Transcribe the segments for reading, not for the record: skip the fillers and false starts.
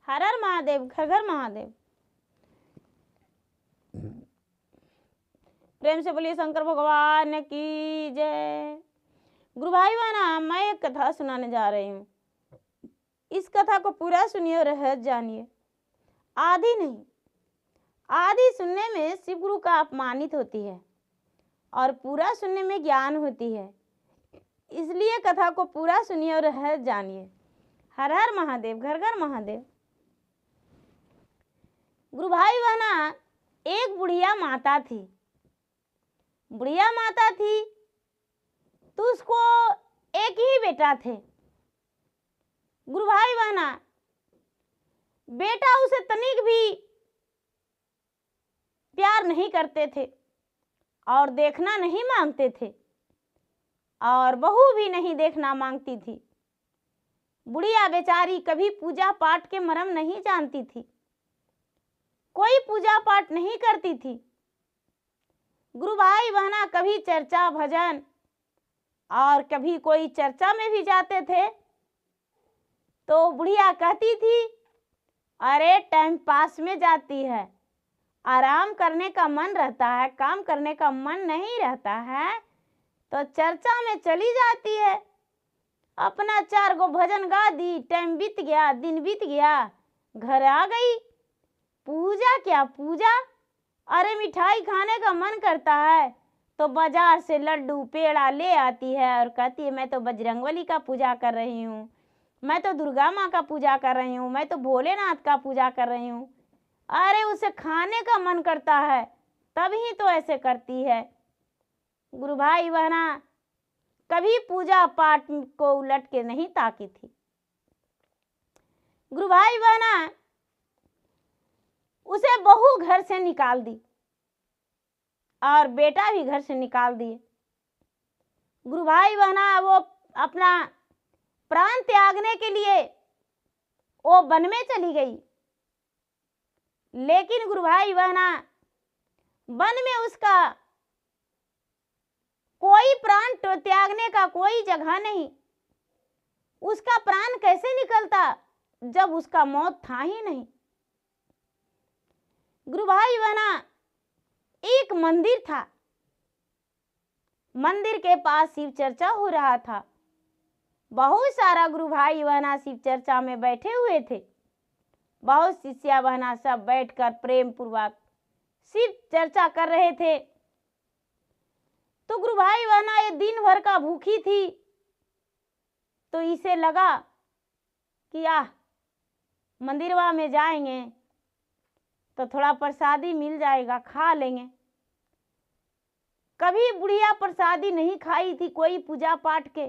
हर हर महादेव, घर घर महादेव। प्रेम से बोलिए शंकर भगवान की जय। गुरु भाई बहना, मैं एक कथा सुनाने जा रही हूँ। इस कथा को पूरा सुनिए और रहस्य जानिए। आधी नहीं, आधी सुनने में शिव गुरु का अपमानित होती है और पूरा सुनने में ज्ञान होती है। इसलिए कथा को पूरा सुनिए और रहस्य जानिए। हर हर महादेव, घर घर महादेव। गुरु भाई बहना, एक बुढ़िया माता थी। बुढ़िया माता थी तो उसको एक ही बेटा थे। गुरु भाई बहना, बेटा उसे तनिक भी प्यार नहीं करते थे और देखना नहीं मांगते थे और बहू भी नहीं देखना मांगती थी। बुढ़िया बेचारी कभी पूजा पाठ के मर्म नहीं जानती थी, कोई पूजा पाठ नहीं करती थी। गुरु भाई बहना, कभी चर्चा भजन और कभी कोई चर्चा में भी जाते थे तो बुढ़िया कहती थी, अरे टाइम पास में जाती है, आराम करने का मन रहता है, काम करने का मन नहीं रहता है तो चर्चा में चली जाती है। अपना 4 गो भजन गा दी, टाइम बीत गया, दिन बीत गया, घर आ गई। पूजा क्या पूजा, अरे मिठाई खाने का मन करता है तो बाजार से लड्डू पेड़ा ले आती है और कहती है मैं तो बजरंगबली का पूजा कर रही हूँ, मैं तो दुर्गा माँ का पूजा कर रही हूँ, मैं तो भोलेनाथ का पूजा कर रही हूँ। अरे उसे खाने का मन करता है तभी तो ऐसे करती है। गुरु भाई बहना, कभी पूजा पाठ को उलट के नहीं ताकी थी। गुरु भाई बहना, उसे बहू घर से निकाल दी और बेटा भी घर से निकाल दिए। गुरु भाई बहना, वो अपना प्राण त्यागने के लिए वो वन में चली गई। लेकिन गुरु भाई बहना, वन में उसका कोई प्राण त्यागने का कोई जगह नहीं। उसका प्राण कैसे निकलता जब उसका मौत था ही नहीं। गुरु भाई बहना, एक मंदिर था, मंदिर के पास शिव चर्चा हो रहा था। बहुत सारा गुरु भाई बहना शिव चर्चा में बैठे हुए थे। बहुत शिष्या बहना सब बैठकर प्रेम पूर्वक शिव चर्चा कर रहे थे। तो गुरु भाई बहना ये दिन भर का भूखी थी तो इसे लगा कि मंदिरवा में जाएंगे तो थोड़ा प्रसादी मिल जाएगा, खा लेंगे। कभी बुढ़िया प्रसादी नहीं खाई थी, कोई पूजा पाठ के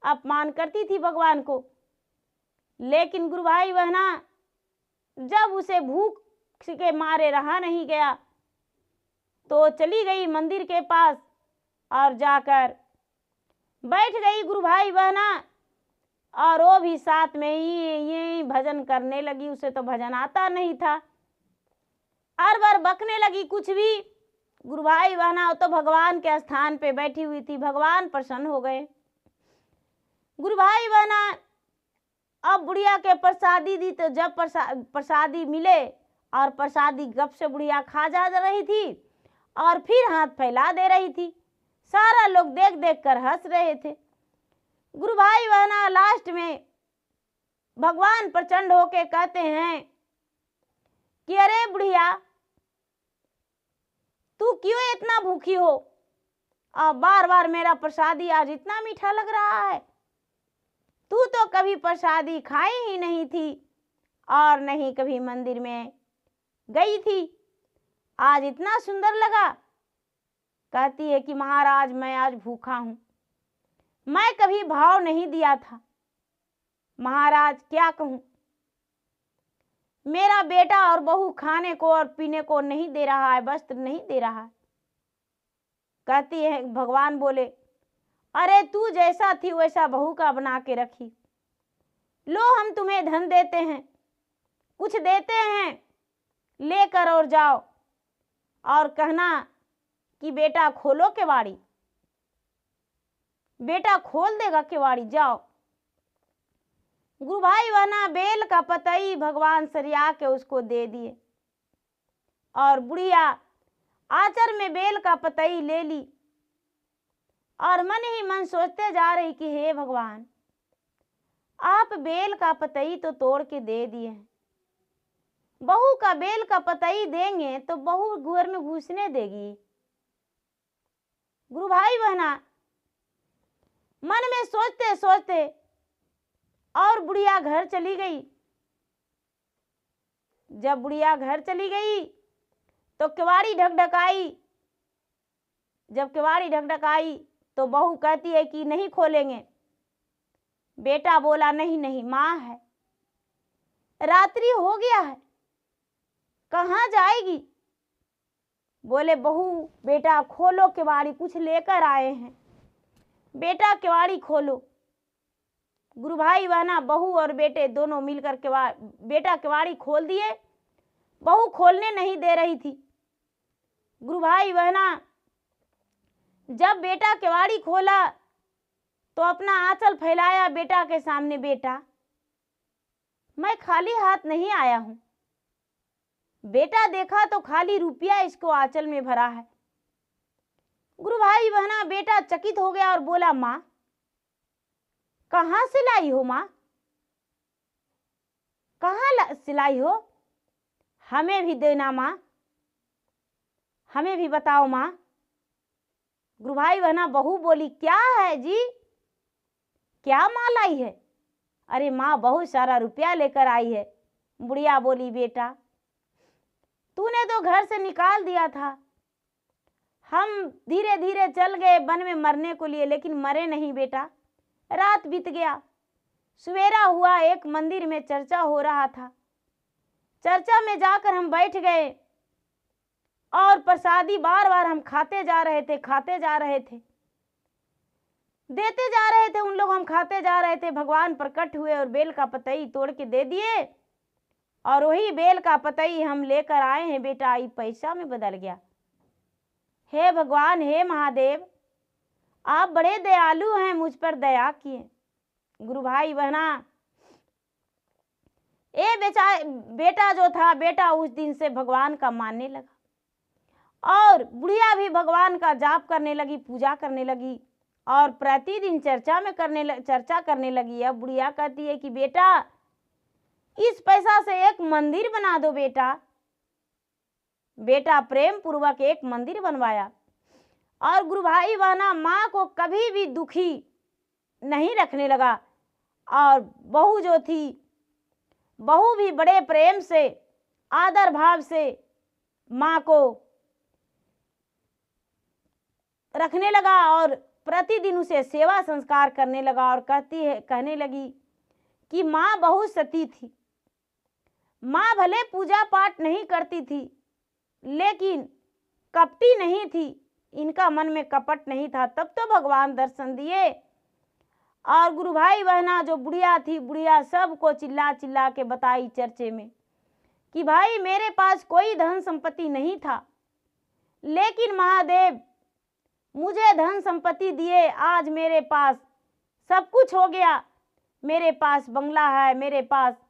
अपमान करती थी भगवान को। लेकिन गुरु भाई बहना, जब उसे भूख के मारे रहा नहीं गया तो चली गई मंदिर के पास और जाकर बैठ गई गुरु भाई बहना। और वो भी साथ में ये भजन करने लगी। उसे तो भजन आता नहीं था, हर बार बकने लगी कुछ भी। गुरु भाई बहना, वो तो भगवान के स्थान पे बैठी हुई थी, भगवान प्रसन्न हो गए। गुरु भाई बहना, अब बुढ़िया के प्रसादी दी तो जब प्रसादी मिले और प्रसादी गप से बुढ़िया खा जा रही थी और फिर हाथ फैला दे रही थी। सारा लोग देख देख कर हंस रहे थे। गुरु भाई बहना, लास्ट में भगवान प्रचंड होके कहते हैं कि अरे बुढ़िया, तू क्यों इतना भूखी हो? अब बार बार मेरा प्रसादी आज इतना मीठा लग रहा है। तू तो कभी प्रसादी खाई ही नहीं थी और नहीं कभी मंदिर में गई थी, आज इतना सुंदर लगा। कहती है कि महाराज मैं आज भूखा हूं, मैं कभी भाव नहीं दिया था। महाराज क्या कहूं, मेरा बेटा और बहू खाने को और पीने को नहीं दे रहा है, वस्त्र नहीं दे रहा है। कहती है, भगवान बोले, अरे तू जैसा थी वैसा बहू का बना के रखी। लो हम तुम्हें धन देते हैं, कुछ देते हैं, लेकर और जाओ और कहना कि बेटा खोलो केवाड़ी। बेटा खोल देगा केवाड़ी, जाओ। गुरु भाई वहना बेल का पतई भगवान सरिया के उसको दे दिए और बुढ़िया आचर में बेल का पतई ले ली और मन ही मन सोचते जा रही कि हे भगवान, आप बेल का पतई तो तोड़ के दे दिए हैं, बहू का बेल का पतई देंगे तो बहू घर में घुसने देगी। गुरु भाई बहना मन में सोचते सोचते और बुढ़िया घर चली गई। जब बुढ़िया घर चली गई तो किवाड़ी ढकढकाई। जब किवाड़ी ढकढकाई तो बहू कहती है कि नहीं खोलेंगे। बेटा बोला नहीं नहीं, माँ है, रात्रि हो गया है, कहाँ जाएगी। बोले बहू बेटा खोलो किवाड़ी, कुछ लेकर आए हैं, बेटा किवाड़ी खोलो। गुरु भाई बहना बहू और बेटे दोनों मिलकर बेटा किवाड़ी खोल दिए। बहू खोलने नहीं दे रही थी। गुरु भाई बहना जब बेटा किवाड़ी खोला तो अपना आंचल फैलाया बेटा के सामने, बेटा मैं खाली हाथ नहीं आया हूं। बेटा देखा तो खाली रुपया इसको आंचल में भरा है। गुरु भाई बहना बेटा चकित हो गया और बोला, माँ कहाँ से लाई हो, माँ कहाँ सिलाई हो, हमें भी देना माँ, हमें भी बताओ माँ। गुरु भाई बहना बहू बोली, क्या है जी, क्या माँ लाई है। अरे माँ बहुत सारा रुपया लेकर आई है। बुढ़िया बोली, बेटा तूने तो घर से निकाल दिया था, हम धीरे धीरे चल गए वन में मरने को लिए, लेकिन मरे नहीं बेटा। रात बीत गया, सवेरा हुआ, एक मंदिर में चर्चा हो रहा था। चर्चा में जाकर हम बैठ गए और प्रसादी बार बार हम खाते जा रहे थे, देते जा रहे थे उन लोग, हम खाते जा रहे थे। भगवान प्रकट हुए और बेल का पतई तोड़ के दे दिए और वही बेल का पतई हम लेकर आए हैं बेटा, ये पैसा में बदल गया। हे भगवान, हे महादेव, आप बड़े दयालु हैं, मुझ पर दया किए। गुरु भाई बहना बेटा जो था, बेटा उस दिन से भगवान का मानने लगा और बुढ़िया भी भगवान का जाप करने लगी, पूजा करने लगी और प्रतिदिन चर्चा करने लगी। अब बुढ़िया कहती है कि बेटा इस पैसा से एक मंदिर बना दो बेटा। बेटा प्रेम पूर्वक एक मंदिर बनवाया और गुरु भाई बहना माँ को कभी भी दुखी नहीं रखने लगा और बहू जो थी, बहू भी बड़े प्रेम से आदर भाव से माँ को रखने लगा और प्रतिदिन उसे सेवा संस्कार करने लगा और कहने लगी कि माँ बहुत सती थी, माँ भले पूजा पाठ नहीं करती थी लेकिन कपटी नहीं थी, इनका मन में कपट नहीं था। तब तो भगवान दर्शन दिए। और गुरु भाई बहना जो बुढ़िया थी, बुढ़िया सबको चिल्ला चिल्ला के बताई चर्चे में कि भाई मेरे पास कोई धन संपत्ति नहीं था, लेकिन महादेव मुझे धन संपत्ति दिए, आज मेरे पास सब कुछ हो गया। मेरे पास बंगला है, मेरे पास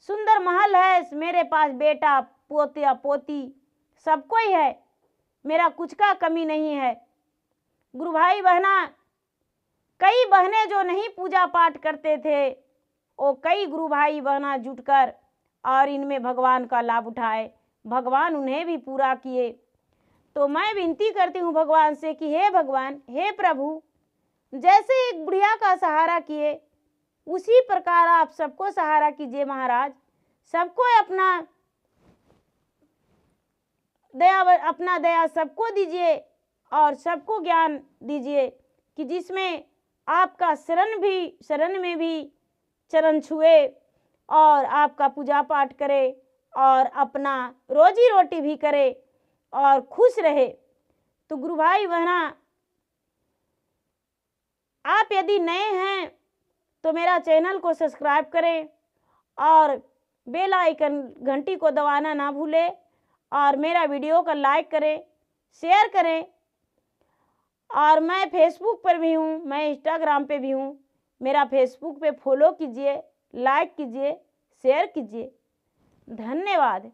सुंदर महल है, मेरे पास बेटा पोतिया पोती सब कोई है, मेरा कुछ का कमी नहीं है। गुरु भाई बहना कई बहनें जो नहीं पूजा पाठ करते थे, वो कई गुरु भाई बहना जुटकर और इनमें भगवान का लाभ उठाए, भगवान उन्हें भी पूरा किए। तो मैं विनती करती हूँ भगवान से कि हे भगवान, हे प्रभु, जैसे एक बुढ़िया का सहारा किए उसी प्रकार आप सबको सहारा कीजिए महाराज। सबको अपना दया सबको दीजिए और सबको ज्ञान दीजिए कि जिसमें आपका शरण में भी चरण छुए और आपका पूजा पाठ करे और अपना रोजी रोटी भी करे और खुश रहे। तो गुरु भाई बहना आप यदि नए हैं तो मेरा चैनल को सब्सक्राइब करें और बेल आइकन घंटी को दबाना ना भूलें और मेरा वीडियो को लाइक करें, शेयर करें। और मैं फेसबुक पर भी हूँ, मैं इंस्टाग्राम पे भी हूँ, मेरा फेसबुक पे फॉलो कीजिए, लाइक कीजिए, शेयर कीजिए। धन्यवाद।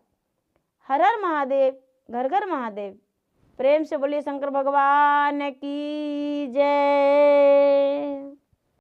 हर हर महादेव, घर घर महादेव। प्रेम से बोलिए शंकर भगवान की जय।